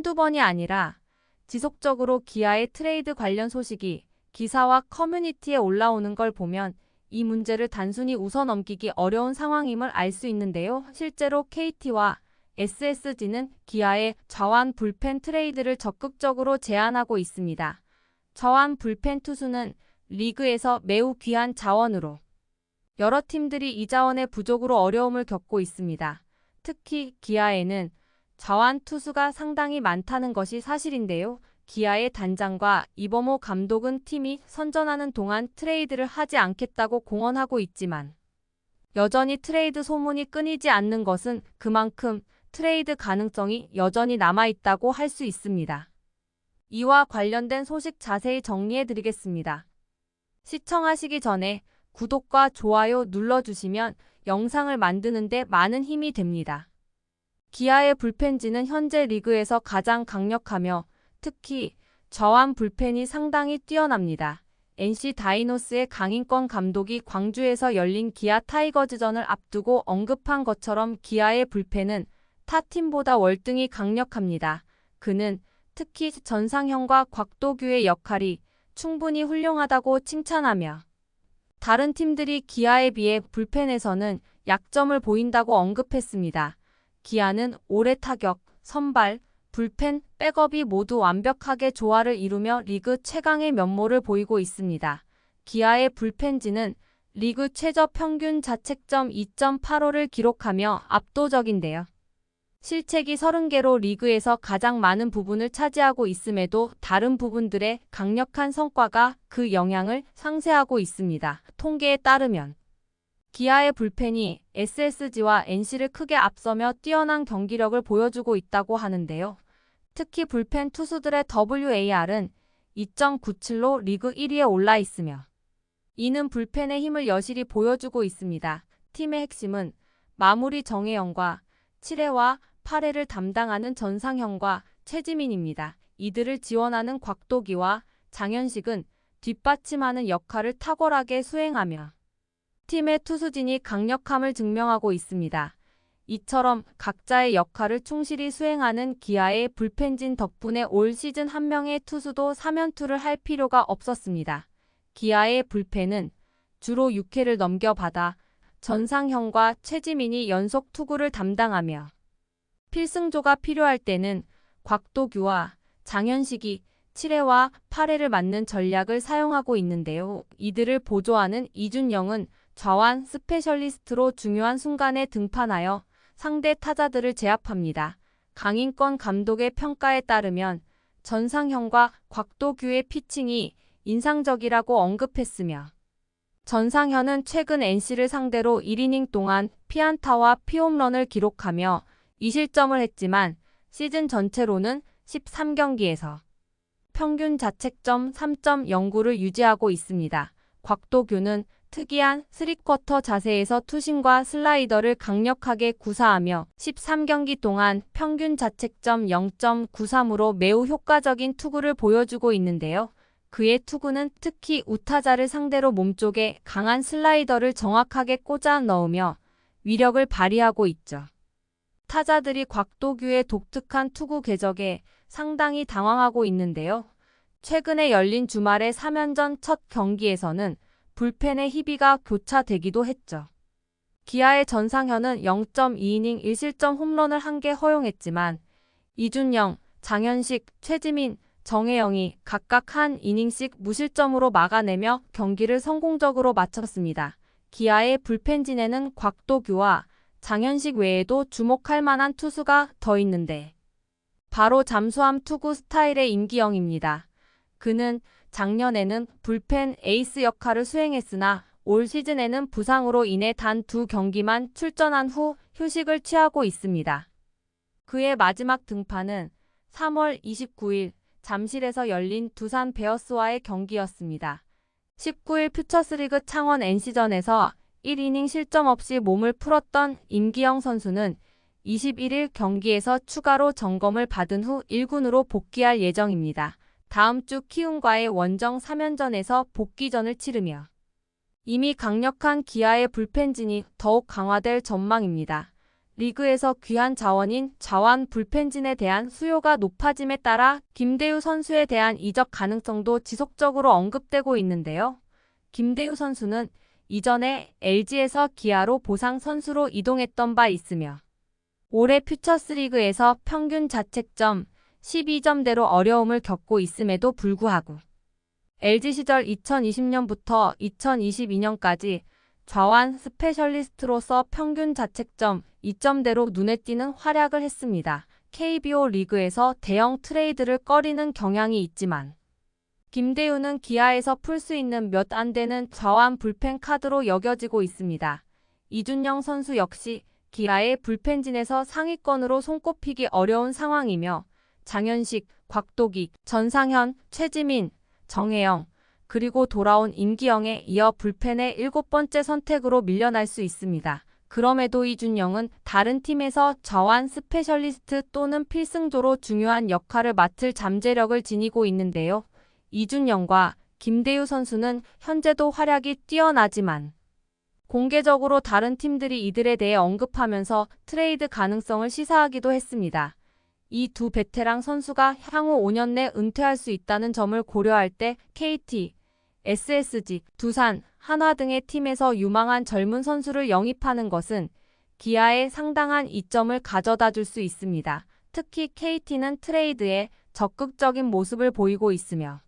한두 번이 아니라 지속적으로 기아의 트레이드 관련 소식이 기사와 커뮤니티에 올라오는 걸 보면 이 문제를 단순히 웃어넘기기 어려운 상황임을 알 수 있는데요. 실제로 KT와 SSG는 기아의 좌완 불펜 트레이드를 적극적으로 제안하고 있습니다. 좌완 불펜 투수는 리그에서 매우 귀한 자원으로 여러 팀들이 이 자원의 부족으로 어려움을 겪고 있습니다. 특히 기아에는 좌완 투수가 상당히 많다는 것이 사실인데요. 기아의 단장과 이범호 감독은 팀이 선전하는 동안 트레이드를 하지 않겠다고 공언하고 있지만 여전히 트레이드 소문이 끊이지 않는 것은 그만큼 트레이드 가능성이 여전히 남아있다고 할 수 있습니다. 이와 관련된 소식 자세히 정리해드리겠습니다. 시청하시기 전에 구독과 좋아요 눌러주시면 영상을 만드는데 많은 힘이 됩니다. 기아의 불펜진은 현재 리그에서 가장 강력하며 특히 좌완 불펜이 상당히 뛰어납니다. NC 다이노스의 강인권 감독이 광주에서 열린 기아 타이거즈전을 앞두고 언급한 것처럼 기아의 불펜은 타 팀보다 월등히 강력합니다. 그는 특히 전상현과 곽도규의 역할이 충분히 훌륭하다고 칭찬하며 다른 팀들이 기아에 비해 불펜에서는 약점을 보인다고 언급했습니다. 기아는 올해 타격, 선발, 불펜, 백업이 모두 완벽하게 조화를 이루며 리그 최강의 면모를 보이고 있습니다. 기아의 불펜진은 리그 최저 평균 자책점 2.85를 기록하며 압도적인데요. 실책이 30개로 리그에서 가장 많은 부분을 차지하고 있음에도 다른 부분들의 강력한 성과가 그 영향을 상쇄하고 있습니다. 통계에 따르면 기아의 불펜이 SSG와 NC를 크게 앞서며 뛰어난 경기력을 보여주고 있다고 하는데요. 특히 불펜 투수들의 WAR은 2.97로 리그 1위에 올라 있으며 이는 불펜의 힘을 여실히 보여주고 있습니다. 팀의 핵심은 마무리 정혜영과 7회와 8회를 담당하는 전상현과 최지민입니다. 이들을 지원하는 곽도기와 장현식은 뒷받침하는 역할을 탁월하게 수행하며 팀의 투수진이 강력함을 증명하고 있습니다. 이처럼 각자의 역할을 충실히 수행하는 기아의 불펜진 덕분에 올 시즌 한 명의 투수도 3연투를 할 필요가 없었습니다. 기아의 불펜은 주로 6회를 넘겨받아 전상현과 최지민이 연속 투구를 담당하며 필승조가 필요할 때는 곽도규와 장현식이 7회와 8회를 맞는 전략을 사용하고 있는데요. 이들을 보조하는 이준영은 좌완 스페셜리스트로 중요한 순간에 등판하여 상대 타자들을 제압합니다. 강인권 감독의 평가에 따르면 전상현과 곽도규의 피칭이 인상적이라고 언급했으며 전상현은 최근 NC를 상대로 1이닝 동안 피안타와 피홈런을 기록하며 2실점을 했지만 시즌 전체로는 13경기에서 평균 자책점 3.09를 유지하고 있습니다. 곽도규는 특이한 3쿼터 자세에서 투심과 슬라이더를 강력하게 구사하며 13경기 동안 평균 자책점 0.93으로 매우 효과적인 투구를 보여주고 있는데요. 그의 투구는 특히 우타자를 상대로 몸쪽에 강한 슬라이더를 정확하게 꽂아 넣으며 위력을 발휘하고 있죠. 타자들이 곽도규의 독특한 투구 궤적에 상당히 당황하고 있는데요. 최근에 열린 주말의 3연전 첫 경기에서는 불펜의 희비가 교차되기도 했죠. 기아의 전상현은 0.2이닝 1실점 홈런을 1개 허용했지만 이준영, 장현식, 최지민, 정혜영이 각각 한 이닝씩 무실점으로 막아내며 경기를 성공적으로 마쳤습니다. 기아의 불펜진에는 곽도규와 장현식 외에도 주목할 만한 투수가 더 있는데 바로 잠수함 투구 스타일의 임기영입니다. 그는 작년에는 불펜 에이스 역할을 수행했으나 올 시즌에는 부상으로 인해 단 2경기만 출전한 후 휴식을 취하고 있습니다. 그의 마지막 등판은 3월 29일 잠실에서 열린 두산 베어스와의 경기였습니다. 19일 퓨처스리그 창원 NC전에서 1이닝 실점 없이 몸을 풀었던 임기영 선수는 21일 경기에서 추가로 점검을 받은 후 1군으로 복귀할 예정입니다. 다음 주 키움과의 원정 3연전에서 복귀전을 치르며 이미 강력한 기아의 불펜진이 더욱 강화될 전망입니다. 리그에서 귀한 자원인 자완 불펜진에 대한 수요가 높아짐에 따라 김대유 선수에 대한 이적 가능성도 지속적으로 언급되고 있는데요. 김대유 선수는 이전에 LG에서 기아로 보상 선수로 이동했던 바 있으며 올해 퓨처스리그에서 평균 자책점 12점대로 어려움을 겪고 있음에도 불구하고 LG 시절 2020년부터 2022년까지 좌완 스페셜리스트로서 평균 자책점 2점대로 눈에 띄는 활약을 했습니다. KBO 리그에서 대형 트레이드를 꺼리는 경향이 있지만 김대유는 기아에서 풀 수 있는 몇 안 되는 좌완 불펜 카드로 여겨지고 있습니다. 이준영 선수 역시 기아의 불펜진에서 상위권으로 손꼽히기 어려운 상황이며 장현식, 곽도기, 전상현, 최지민, 정혜영, 그리고 돌아온 임기영에 이어 불펜의 7번째 선택으로 밀려날 수 있습니다. 그럼에도 이준영은 다른 팀에서 좌완 스페셜리스트 또는 필승조로 중요한 역할을 맡을 잠재력을 지니고 있는데요. 이준영과 김대유 선수는 현재도 활약이 뛰어나지만 공개적으로 다른 팀들이 이들에 대해 언급하면서 트레이드 가능성을 시사하기도 했습니다. 이 두 베테랑 선수가 향후 5년 내 은퇴할 수 있다는 점을 고려할 때 KT, SSG, 두산, 한화 등의 팀에서 유망한 젊은 선수를 영입하는 것은 기아에 상당한 이점을 가져다 줄 수 있습니다. 특히 KT는 트레이드에 적극적인 모습을 보이고 있으며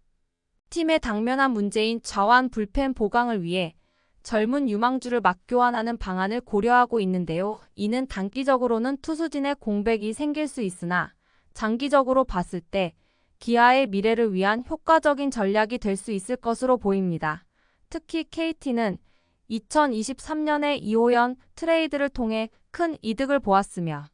팀의 당면한 문제인 좌완 불펜 보강을 위해 젊은 유망주를 맞교환하는 방안을 고려하고 있는데요. 이는 단기적으로는 투수진의 공백이 생길 수 있으나 장기적으로 봤을 때 기아의 미래를 위한 효과적인 전략이 될 수 있을 것으로 보입니다. 특히 KT는 2023년에 이호연 트레이드를 통해 큰 이득을 보았으며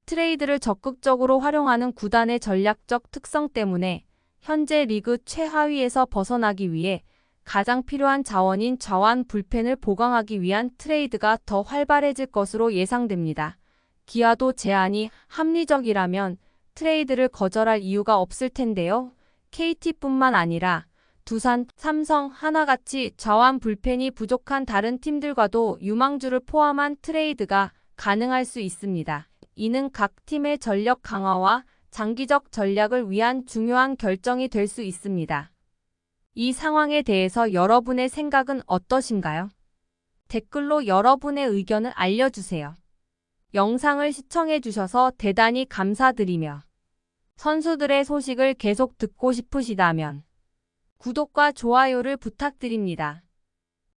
트레이드를 적극적으로 활용하는 구단의 전략적 특성 때문에 현재 리그 최하위에서 벗어나기 위해 가장 필요한 자원인 좌완 불펜을 보강하기 위한 트레이드가 더 활발해질 것으로 예상됩니다. 기아도 제안이 합리적이라면 트레이드를 거절할 이유가 없을 텐데요. KT뿐만 아니라 두산, 삼성, 하나같이 좌완 불펜이 부족한 다른 팀들과도 유망주를 포함한 트레이드가 가능할 수 있습니다. 이는 각 팀의 전력 강화와 장기적 전략을 위한 중요한 결정이 될 수 있습니다. 이 상황에 대해서 여러분의 생각은 어떠신가요? 댓글로 여러분의 의견을 알려주세요. 영상을 시청해주셔서 대단히 감사드리며 선수들의 소식을 계속 듣고 싶으시다면 구독과 좋아요를 부탁드립니다.